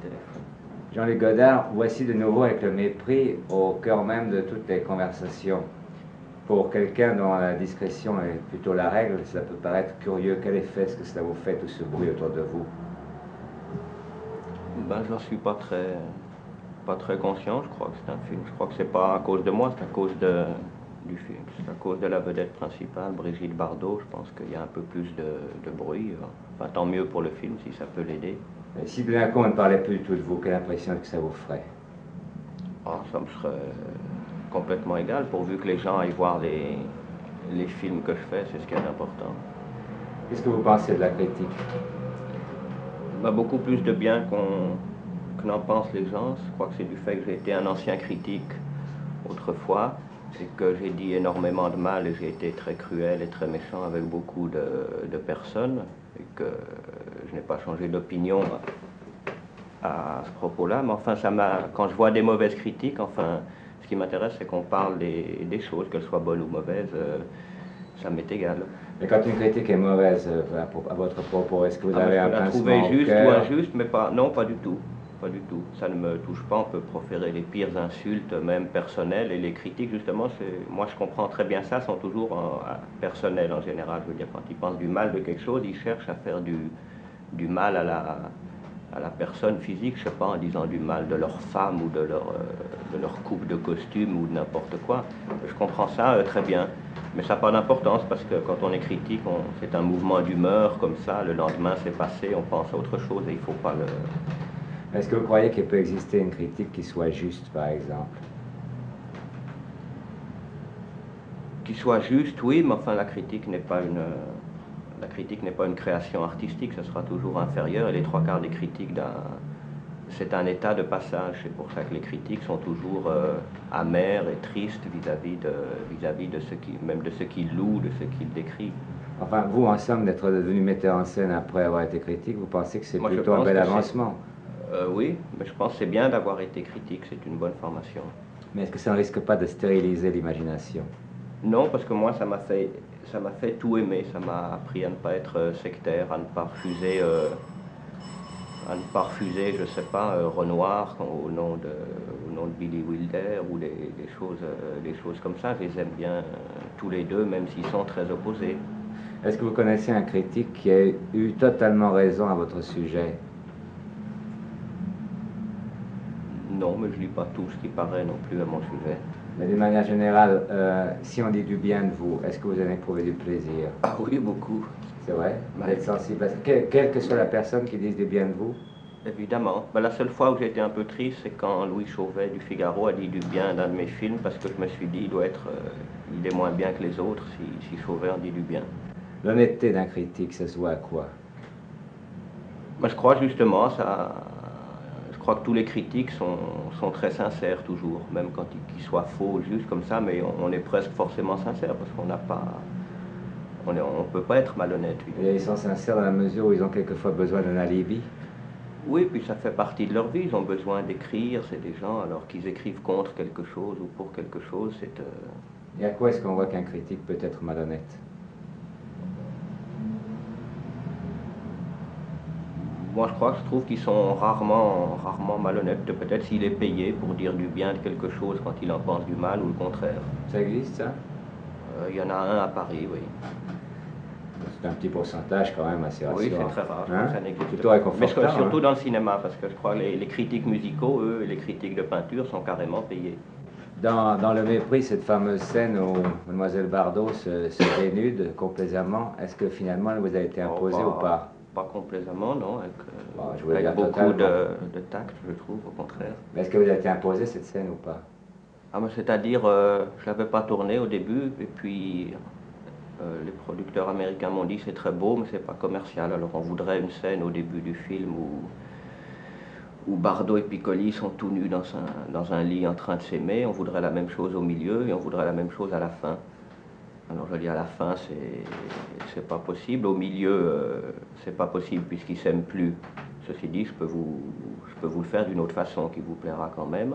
téléphone. Jean-Luc Godard, voici de nouveau avec le mépris au cœur même de toutes les conversations. Pour quelqu'un dont la discrétion est plutôt la règle, cela peut paraître curieux. Quel effet est-ce que cela vous fait, tout ce bruit autour de vous? Ben, j'en suis pas très conscient. Je crois que c'est un film. Je crois que c'est pas à cause de moi, c'est à cause du film. C'est à cause de la vedette principale, Brigitte Bardot. Je pense qu'il y a un peu plus de bruit. Enfin, tant mieux pour le film si ça peut l'aider. Et si d'un coup on ne parlait plus du tout de vous, quelle impression que ça vous ferait? Oh, ça me serait complètement égal, pourvu que les gens aillent voir les films que je fais, c'est ce qui est important. Qu'est-ce que vous pensez de la critique? Ben, beaucoup plus de bien que n'en pensent les gens. Je crois que c'est du fait que j'ai été un ancien critique autrefois et que j'ai dit énormément de mal et j'ai été très cruel et très méchant avec beaucoup de personnes et que je n'ai pas changé d'opinion à ce propos-là. Mais enfin, quand je vois des mauvaises critiques, enfin, ce qui m'intéresse, c'est qu'on parle des choses, qu'elles soient bonnes ou mauvaises, ça m'est égal. Mais quand une critique est mauvaise à votre propos, est-ce que vous avez un la pincement trouver au juste ou cœur? injuste, mais pas, non, pas du tout. Pas du tout. Ça ne me touche pas. On peut proférer les pires insultes, même personnelles. Et les critiques, justement, moi je comprends très bien ça, sont toujours personnelles en général. Je veux dire, quand ils pensent du mal de quelque chose, ils cherchent à faire du mal à la personne physique, je sais pas, en disant du mal de leur femme ou de leur coupe de costume ou de n'importe quoi. Je comprends ça très bien. Mais ça n'a pas d'importance parce que quand on est critique, c'est un mouvement d'humeur comme ça. Le lendemain, c'est passé, on pense à autre chose et il ne faut pas le... Est-ce que vous croyez qu'il peut exister une critique qui soit juste, par exemple? Qui soit juste, oui, mais enfin la critique n'est pas une création artistique, ça sera toujours inférieur et les trois quarts des critiques c'est un état de passage. C'est pour ça que les critiques sont toujours amères et tristes vis-à-vis de même de ceux qui louent, de ceux qui décrivent. Enfin, vous, en somme, d'être devenu metteur en scène après avoir été critique, vous pensez que c'est Moi, plutôt un bel avancement? Oui, mais je pense que c'est bien d'avoir été critique, c'est une bonne formation. Mais est-ce que ça ne risque pas de stériliser l'imagination? Non, parce que moi, ça m'a fait tout aimer. Ça m'a appris à ne pas être sectaire, à ne pas refuser, je sais pas, Renoir au nom de Billy Wilder ou des choses comme ça. Je les aime bien tous les deux, même s'ils sont très opposés. Est-ce que vous connaissez un critique qui a eu totalement raison à votre sujet? Non, mais je lis pas tout ce qui paraît non plus à mon sujet. Mais d'une manière générale, si on dit du bien de vous, est-ce que vous en éprouvez du plaisir? Ah oui, beaucoup. C'est vrai? Vous êtes sensible à ça? Quelle que soit la personne qui dise du bien de vous? Évidemment. Ben, la seule fois où j'ai été un peu triste, c'est quand Louis Chauvet du Figaro a dit du bien d'un de mes films, parce que je me suis dit, il est moins bien que les autres si Chauvet en dit du bien. L'honnêteté d'un critique, ça se voit à quoi? Ben, je crois justement, je crois que tous les critiques sont très sincères toujours, même quand ils soient faux ou juste comme ça, mais on est presque forcément sincère, parce qu'on n'a pas... On ne peut pas être malhonnête. Et ils sont sincères dans la mesure où ils ont quelquefois besoin d'un alibi? Oui, puis ça fait partie de leur vie, ils ont besoin d'écrire, c'est des gens, alors qu'ils écrivent contre quelque chose ou pour quelque chose, c'est... Et à quoi est-ce qu'on voit qu'un critique peut être malhonnête? Moi, je trouve qu'ils sont rarement malhonnêtes. Peut-être s'il est payé pour dire du bien de quelque chose quand il en pense du mal ou le contraire. Ça existe, ça? Il y en a un à Paris, oui. C'est un petit pourcentage quand même assez rassurant. Oui, c'est très rare, hein? Ça n'existe plutôt pas. réconfortant. Mais surtout hein? dans le cinéma, parce que je crois que les critiques musicaux, eux, et les critiques de peinture sont carrément payés. Dans Le Mépris, cette fameuse scène où Mademoiselle Bardot se dénude complaisamment, est-ce que finalement elle vous a été imposée ou pas? Pas complaisamment, non, avec beaucoup de tact, je trouve, au contraire. Mais est-ce que vous a été imposée cette scène ou pas? Ah, c'est-à-dire, je l'avais pas tourné au début, et puis les producteurs américains m'ont dit c'est très beau, mais c'est pas commercial. Alors on voudrait une scène au début du film où Bardot et Piccoli sont tout nus dans un lit en train de s'aimer. On voudrait la même chose au milieu et on voudrait la même chose à la fin. Alors je dis à la fin, c'est pas possible. Au milieu, c'est pas possible puisqu'ils s'aiment plus. Ceci dit, je peux vous le faire d'une autre façon qui vous plaira quand même.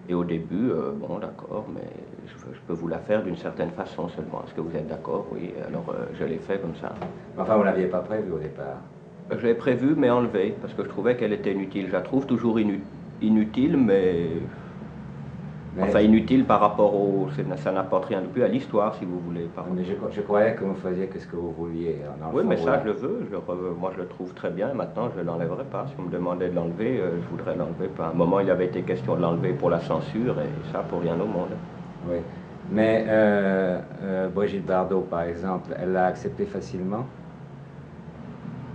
Et au début, bon d'accord, mais je peux vous la faire d'une certaine façon seulement. Est-ce que vous êtes d'accord? Oui, alors je l'ai fait comme ça. Enfin, vous ne l'aviez pas prévu au départ. Je l'ai prévue mais enlevée, parce que je trouvais qu'elle était inutile. Je la trouve toujours inutile, mais... Enfin, inutile par rapport au... Ça n'apporte rien de plus à l'histoire, si vous voulez. Mais je croyais que vous faisiez que ce que vous vouliez. Oui, mais ça, je le veux. Moi, je le trouve très bien. Maintenant, je ne l'enlèverai pas. Si on me demandait de l'enlever, je voudrais l'enlever. À un moment, il avait été question de l'enlever pour la censure, et ça, pour rien au monde. Oui. Mais Brigitte Bardot, par exemple, elle l'a accepté facilement?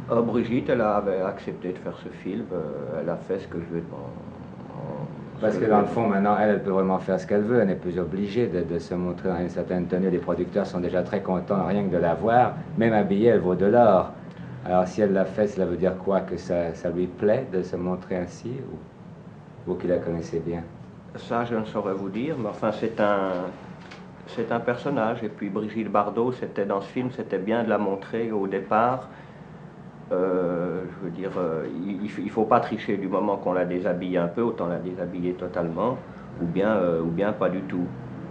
Brigitte, elle avait accepté de faire ce film. Elle a fait ce que je lui ai demandé. Parce que dans le fond, maintenant, elle peut vraiment faire ce qu'elle veut. Elle n'est plus obligée de se montrer dans une certaine tenue. Les producteurs sont déjà très contents rien que de la voir. Même habillée, elle vaut de l'or. Alors si elle l'a fait, cela veut dire quoi? Que ça lui plaît de se montrer ainsi? Ou vous qui la connaissez bien? Ça, je ne saurais vous dire. Mais enfin, c'est un personnage. Et puis Brigitte Bardot, c'était dans ce film, c'était bien de la montrer au départ. Je veux dire, il ne faut pas tricher du moment qu'on la déshabille un peu, autant la déshabiller totalement, ou bien pas du tout.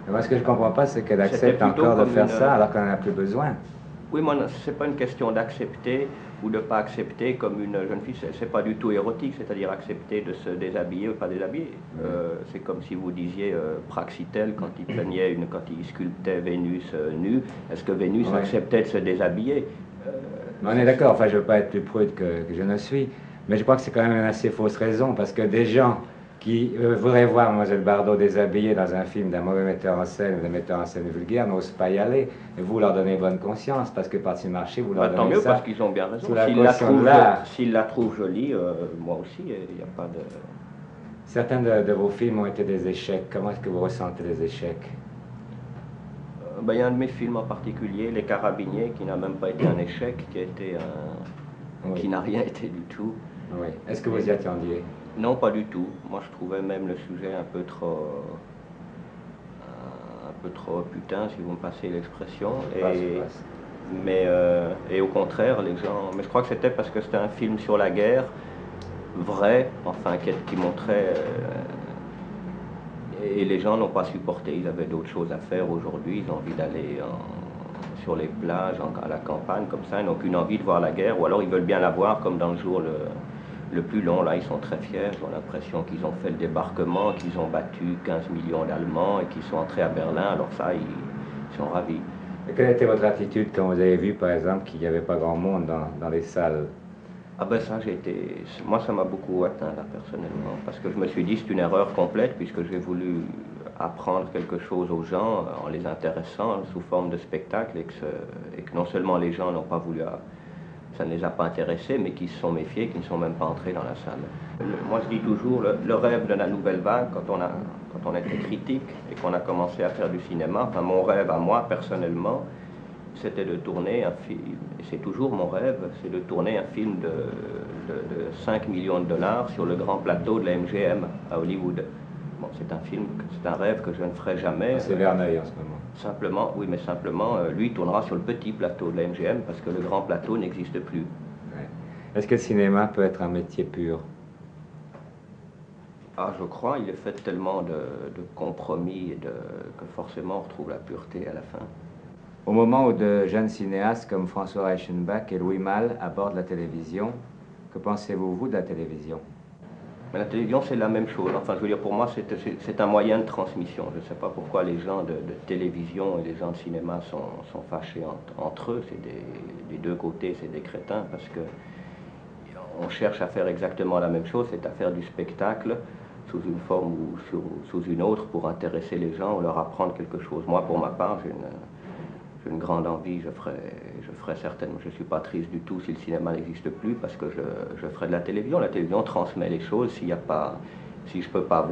Moi, ce que je ne comprends pas, c'est qu'elle accepte encore de faire ça alors qu'on n'en a plus besoin. Oui, moi, ce n'est pas une question d'accepter ou de ne pas accepter comme une jeune fille, ce n'est pas du tout érotique, c'est-à-dire accepter de se déshabiller ou pas déshabiller. C'est comme si vous disiez Praxitèle, quand il sculptait Vénus nue, est-ce que Vénus acceptait de se déshabiller? On est d'accord, enfin je ne veux pas être plus prude que je ne suis, mais je crois que c'est quand même une assez fausse raison, parce que des gens qui voudraient voir Mlle Bardot déshabillée dans un film d'un mauvais metteur en scène ou d'un metteur en scène vulgaire n'osent pas y aller, et vous leur donnez bonne conscience, parce que par-dessus marché, vous leur donnez tant mieux, ça. parce qu'ils ont bien raison. S'ils la trouvent jolie, moi aussi, il n'y a pas de... Certains de vos films ont été des échecs. Comment est-ce que vous ressentez les échecs? Il y a un de mes films en particulier, Les Carabiniers, qui n'a même pas été un échec, qui n'a rien été du tout. Oui. Est-ce que vous y attendiez? Non, pas du tout. Moi, je trouvais même le sujet un peu trop putain, si vous me passez l'expression. Et au contraire, les gens... Mais je crois que c'était parce que c'était un film sur la guerre, vrai, enfin, qui montrait... Et les gens n'ont pas supporté, ils avaient d'autres choses à faire aujourd'hui, ils ont envie d'aller sur les plages, à la campagne, comme ça, ils n'ont qu'une envie de voir la guerre, ou alors ils veulent bien la voir comme dans le jour le plus long, là ils sont très fiers, ils ont l'impression qu'ils ont fait le débarquement, qu'ils ont battu 15 millions d'Allemands et qu'ils sont entrés à Berlin, alors ça, ils sont ravis. Et quelle était votre attitude quand vous avez vu, par exemple, qu'il n'y avait pas grand monde dans les salles? Ah ben ça, moi ça m'a beaucoup atteint là personnellement, parce que je me suis dit c'est une erreur complète puisque j'ai voulu apprendre quelque chose aux gens en les intéressant sous forme de spectacle et que non seulement les gens n'ont pas voulu, ça ne les a pas intéressés, mais qu'ils se sont méfiés, qu'ils ne sont même pas entrés dans la salle. Moi je dis toujours, le rêve de la nouvelle vague, quand on était critique et qu'on a commencé à faire du cinéma, enfin mon rêve à moi personnellement, c'était de tourner un film, et c'est toujours mon rêve, c'est de tourner un film de 5 millions de dollars sur le grand plateau de la MGM à Hollywood. Bon, c'est un rêve que je ne ferai jamais. C'est Verneuil en ce moment. Simplement, oui, mais simplement, lui tournera sur le petit plateau de la MGM parce que le grand plateau n'existe plus. Ouais. Est-ce que le cinéma peut être un métier pur? Ah, je crois, il est fait tellement de compromis que forcément on retrouve la pureté à la fin. Au moment où de jeunes cinéastes comme François Reichenbach et Louis Malle abordent la télévision, que pensez-vous, vous, de la télévision? Mais la télévision, c'est la même chose. Enfin, je veux dire, pour moi, c'est un moyen de transmission. Je ne sais pas pourquoi les gens de télévision et les gens de cinéma sont fâchés entre eux. C'est des deux côtés, c'est des crétins, parce que on cherche à faire exactement la même chose, c'est à faire du spectacle sous une forme ou sous une autre pour intéresser les gens ou leur apprendre quelque chose. Moi, pour ma part, j'ai une grande envie, je ferai certainement, je ne suis pas triste du tout si le cinéma n'existe plus parce que je ferai de la télévision. La télévision transmet les choses, si je ne peux pas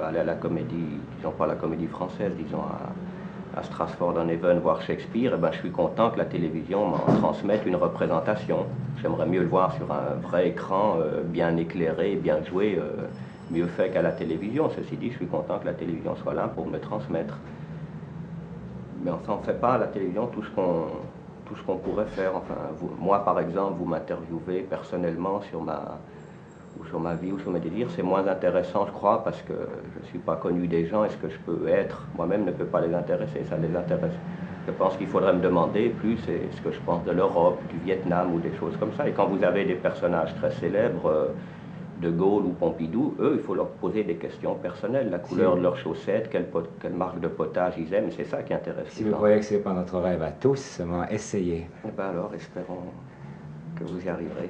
aller à la comédie, disons pas la comédie française, disons à Stratford-on-Avon voir Shakespeare, et ben, je suis content que la télévision m'en transmette une représentation. J'aimerais mieux le voir sur un vrai écran, bien éclairé, bien joué, mieux fait qu'à la télévision. Ceci dit, je suis content que la télévision soit là pour me transmettre. Mais enfin, on ne fait pas à la télévision tout ce qu'on pourrait faire. Enfin, moi, par exemple, vous m'interviewez personnellement sur ma vie ou sur mes délires, c'est moins intéressant, je crois, parce que je ne suis pas connu des gens et ce que je peux être moi-même ne peut pas les intéresser. Ça les intéresse Je pense qu'il faudrait me demander plus ce que je pense de l'Europe, du Vietnam ou des choses comme ça. Et quand vous avez des personnages très célèbres, De Gaulle ou Pompidou, eux, il faut leur poser des questions personnelles. La couleur de leurs chaussettes, quelle marque de potage ils aiment, c'est ça qui intéresse Si les vous gens. croyez que ce n'est pas notre rêve à tous, seulement essayez. Eh bien alors, espérons que vous y arriverez.